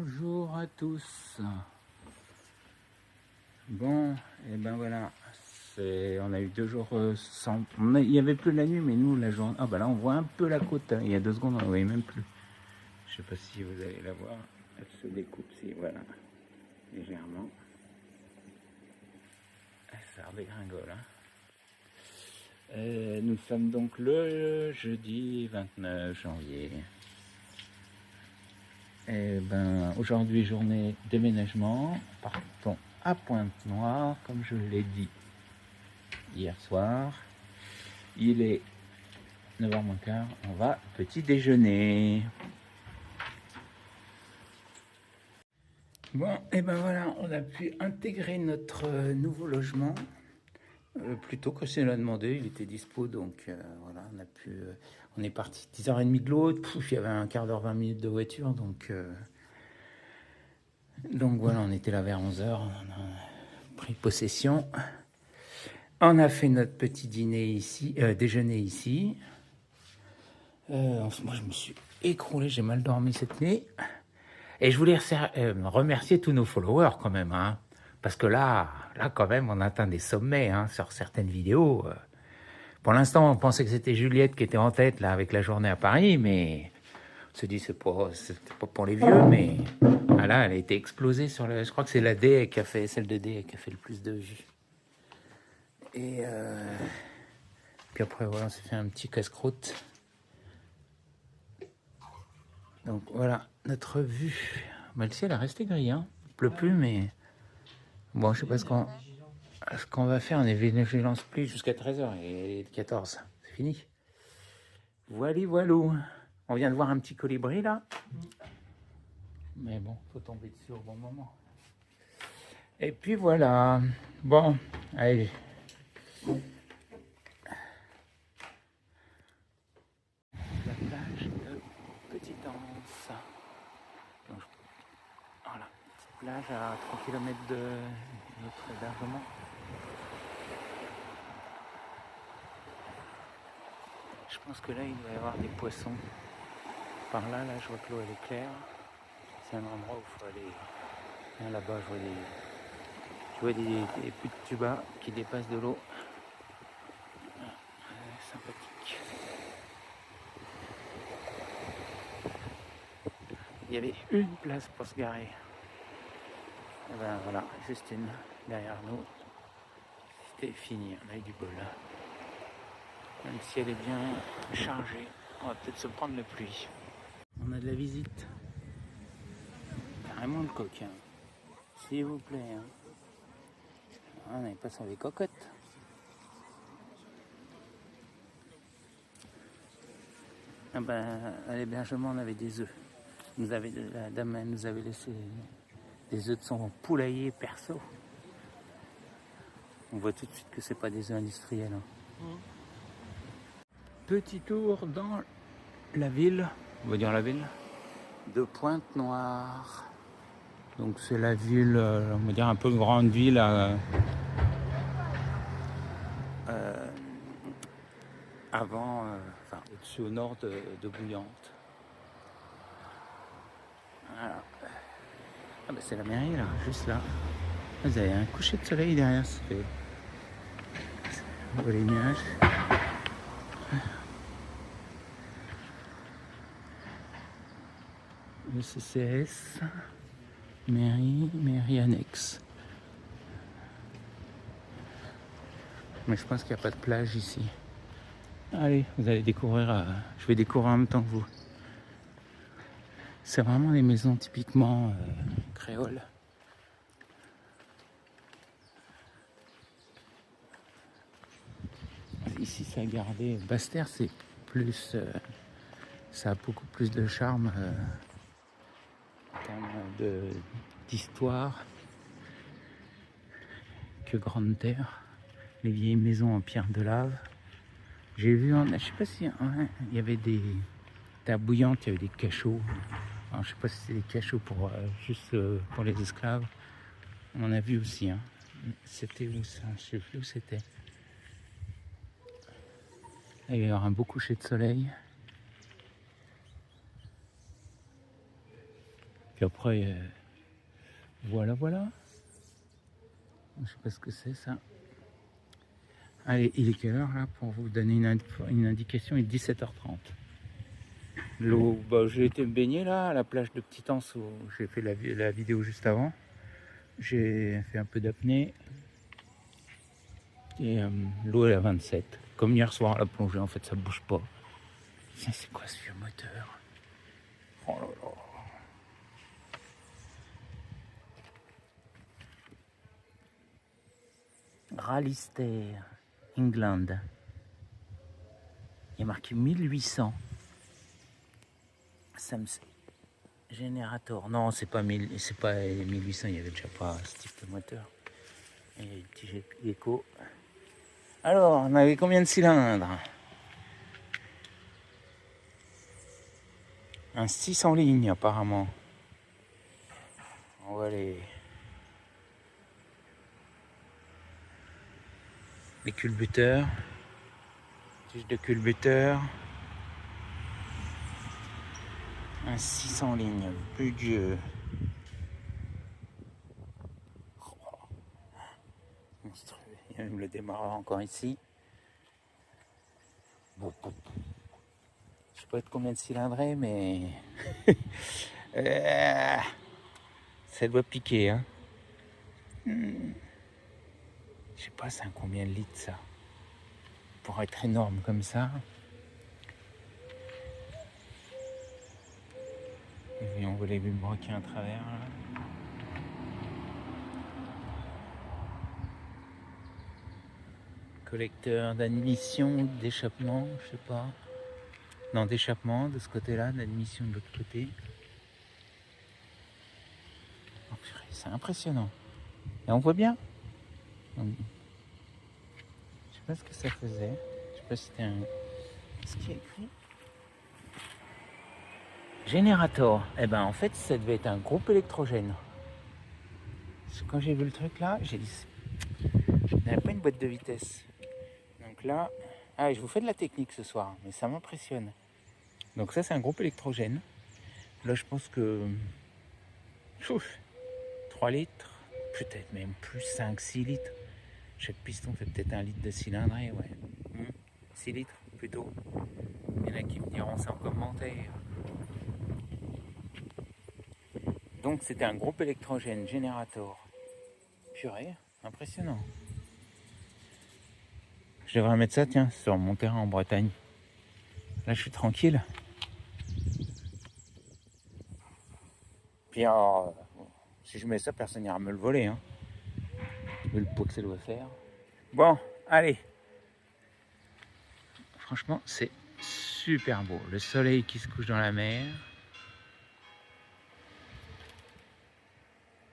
Bonjour à tous. Bon, et ben voilà, on a eu 2 jours sans... il n'y avait plus la nuit, mais nous, la journée... Ah bah là, on voit un peu la côte, hein. Il y a 2 secondes, on ne voyait même plus. Je sais pas si vous allez la voir. Elle se découpe, si, voilà, légèrement. Ça redégringole, hein. Nous sommes donc le jeudi 29 janvier. Et ben, aujourd'hui, journée déménagement. Partons à Pointe-Noire, comme je l'ai dit hier soir. Il est 9h moins quart. On va petit déjeuner. Bon, et ben voilà, on a pu intégrer notre nouveau logement. Plus tôt que je l'a demandé, il était dispo, donc voilà, on est parti 10h30 de l'autre. Il y avait un quart d'heure, 20 minutes de voiture, donc voilà, on était là vers 11h, on a pris possession. On a fait notre petit déjeuner ici. Moi, je me suis écroulé, j'ai mal dormi cette nuit. Et je voulais remercier tous nos followers quand même, hein, parce que là, quand même, on atteint des sommets, hein, sur certaines vidéos. Pour l'instant, on pensait que c'était Juliette qui était en tête là avec la journée à Paris, mais on se dit c'était pas pour les vieux, mais là, elle a été explosée je crois que c'est celle de D qui a fait le plus de vues. Et puis après, voilà, on s'est fait un petit casse-croûte. Donc voilà, notre vue. Bah, le ciel a resté gris, hein. Il pleut plus, mais bon, je sais pas ce qu'on va faire. On est vigilance pluie jusqu'à 13h et 14. C'est fini. Voilou. On vient de voir un petit colibri là. Mais bon, faut tomber dessus au bon moment. Et puis voilà. Bon, allez. La plage de Petite-Anse. Voilà, petite plage à 3 km de notre hébergement. Je pense que là, il doit y avoir des poissons. Par là, je vois que l'eau elle est claire. C'est un endroit où il faut aller. Là, là-bas, je vois des puits de tuba qui dépassent de l'eau. Sympathique. Il y avait une place pour se garer. Et ben voilà, Justine derrière nous. C'était fini, on a eu du bol. Même si elle est bien chargée, on va peut-être se prendre la pluie. On a de la visite. Carrément le coquin. S'il vous plaît. Hein. On n'est pas sur les cocottes. Ah ben, à l'hébergement, on avait des œufs. La dame nous avait laissé des œufs de son poulailler perso. On voit tout de suite que c'est pas des œufs industriels. Hein. Petit tour dans la ville, on va dire la ville, de Pointe-Noire. Donc c'est la ville, on va dire un peu grande ville avant, au-dessus au nord de Bouillante. Voilà. Ah bah c'est la mairie là, juste là. Vous avez un coucher de soleil derrière, ça fait... On voit les nuages. Le CCS, mairie annexe. Mais je pense qu'il n'y a pas de plage ici. Allez, vous allez découvrir, je vais découvrir en même temps que vous. C'est vraiment des maisons typiquement créoles. Ici, ça a gardé. Basse-Terre, c'est plus. Ça a beaucoup plus de charme en termes d'histoire que Grande Terre. Les vieilles maisons en pierre de lave. J'ai vu, je sais pas si il y avait des terres bouillantes, il y avait des cachots. Alors, je sais pas si c'est des cachots pour juste pour les esclaves. On en a vu aussi. Hein. C'était où ça? Je sais plus où c'était. Il va y avoir un beau coucher de soleil. Puis après, voilà. Je sais pas ce que c'est ça. Allez, il est quelle heure là pour vous donner une indication? Il est 17h30. L'eau, bah, j'ai été me baigner là à la plage de Petit-Anse où j'ai fait la vidéo juste avant. J'ai fait un peu d'apnée. Et l'eau est à 27. Comme hier soir à la plongée, en fait, ça bouge pas. C'est quoi ce vieux moteur? Oh là là. Rallister, England. Il y a marqué 1800. Générateur. Non, c'est pas 1800, il y avait déjà pas ce type de moteur. Et le petit Gecko. Alors, on avait combien de cylindres? Un 6 en ligne apparemment. On va les culbuteurs. Tige de culbuteur. Un 6 en ligne. Budget. Monstrueux. Il y a même le démarreur encore ici. Bon. Je sais pas de combien de cylindrées, mais ça doit piquer, hein. Je sais pas, c'est un combien de litres ça. Pour être énorme comme ça. Et on voit les bulles broquées à travers là. Collecteur d'admission, d'échappement, je sais pas. Non, d'échappement de ce côté-là, d'admission de l'autre côté. Oh, purée, c'est impressionnant. Et on voit bien. Je sais pas ce que ça faisait. Je sais pas si c'était un... Qu'est-ce qu'il y a écrit? Générateur. Eh ben en fait, ça devait être un groupe électrogène. Parce que quand j'ai vu le truc là, j'ai dit... Il n'y avait pas une boîte de vitesse. Donc là... Ah, je vous fais de la technique ce soir, mais ça m'impressionne. Donc ça, c'est un groupe électrogène. Là, je pense que... 3 litres, peut-être même plus, 5-6 litres. Chaque piston fait peut-être 1 litre de cylindrée, ouais. 6 litres, plutôt. Il y en a qui me diront ça en commentaire. Donc c'était un groupe électrogène générateur. Purée, impressionnant. Je devrais mettre ça, tiens, sur mon terrain en Bretagne. Là, je suis tranquille. Puis alors, si je mets ça, personne n'ira me le voler, hein. Vu le poids que ça doit faire. Bon, allez. Franchement, c'est super beau. Le soleil qui se couche dans la mer.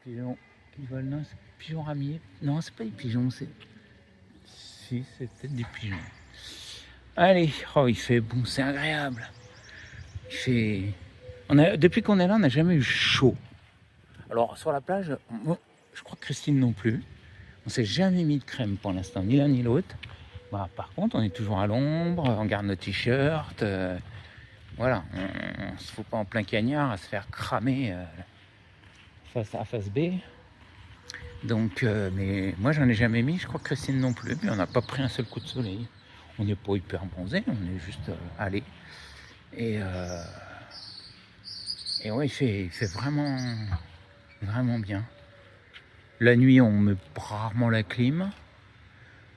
Pigeons qui volent, non, c'est pigeons ramiers. Non, c'est pas des pigeons, c'est... Si, c'est peut-être des pigeons. Allez, oh, il fait bon, c'est agréable. Il fait... Depuis qu'on est là, on n'a jamais eu chaud. Alors, sur la plage, je crois que Christine non plus. On s'est jamais mis de crème pour l'instant, ni l'un ni l'autre. Bah, par contre, on est toujours à l'ombre, on garde nos t-shirts. Voilà, on se fout pas en plein cagnard à se faire cramer face A, face B. Donc, mais moi, j'en ai jamais mis, je crois que Christine non plus. Puis on n'a pas pris un seul coup de soleil. On n'est pas hyper bronzé, on est juste allé. Et ouais, il fait vraiment, vraiment bien. La nuit, on met rarement la clim.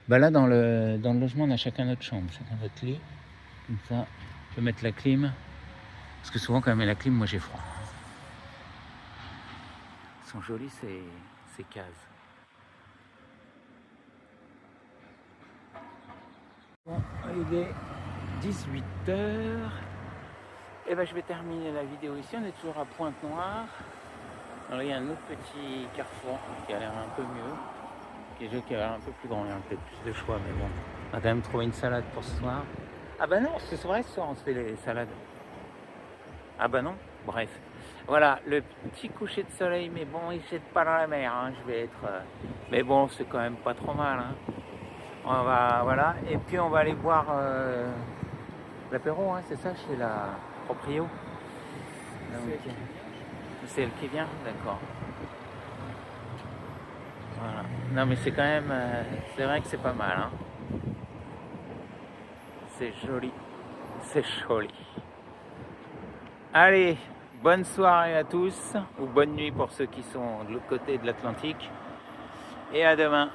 Bah là, dans le logement, on a chacun notre chambre, chacun notre lit. Comme ça, on peut mettre la clim. Parce que souvent, quand on met la clim, moi, j'ai froid. Ils sont jolis, ces cases. Bon, il est 18h. Et ben, je vais terminer la vidéo ici. On est toujours à Pointe-Noire. Alors, il y a un autre petit carrefour qui a l'air un peu mieux. Qui a l'air un peu plus grand. Il y a peut-être plus de choix, mais bon. On a quand même trouvé une salade pour ce soir. Ah bah non, ce soir, on se fait les salades. Ah bah non, bref. Voilà, le petit coucher de soleil, mais bon, il ne jette pas dans la mer. Hein. Je vais être... Mais bon, c'est quand même pas trop mal. Hein. On va, voilà. Et puis, on va aller boire l'apéro, hein, c'est ça, chez la proprio. Donc, C'est elle qui vient? D'accord. Voilà. Non mais c'est quand même... c'est vrai que c'est pas mal. Hein. C'est joli. C'est joli. Allez, bonne soirée à tous, ou bonne nuit pour ceux qui sont de l'autre côté de l'Atlantique. Et à demain.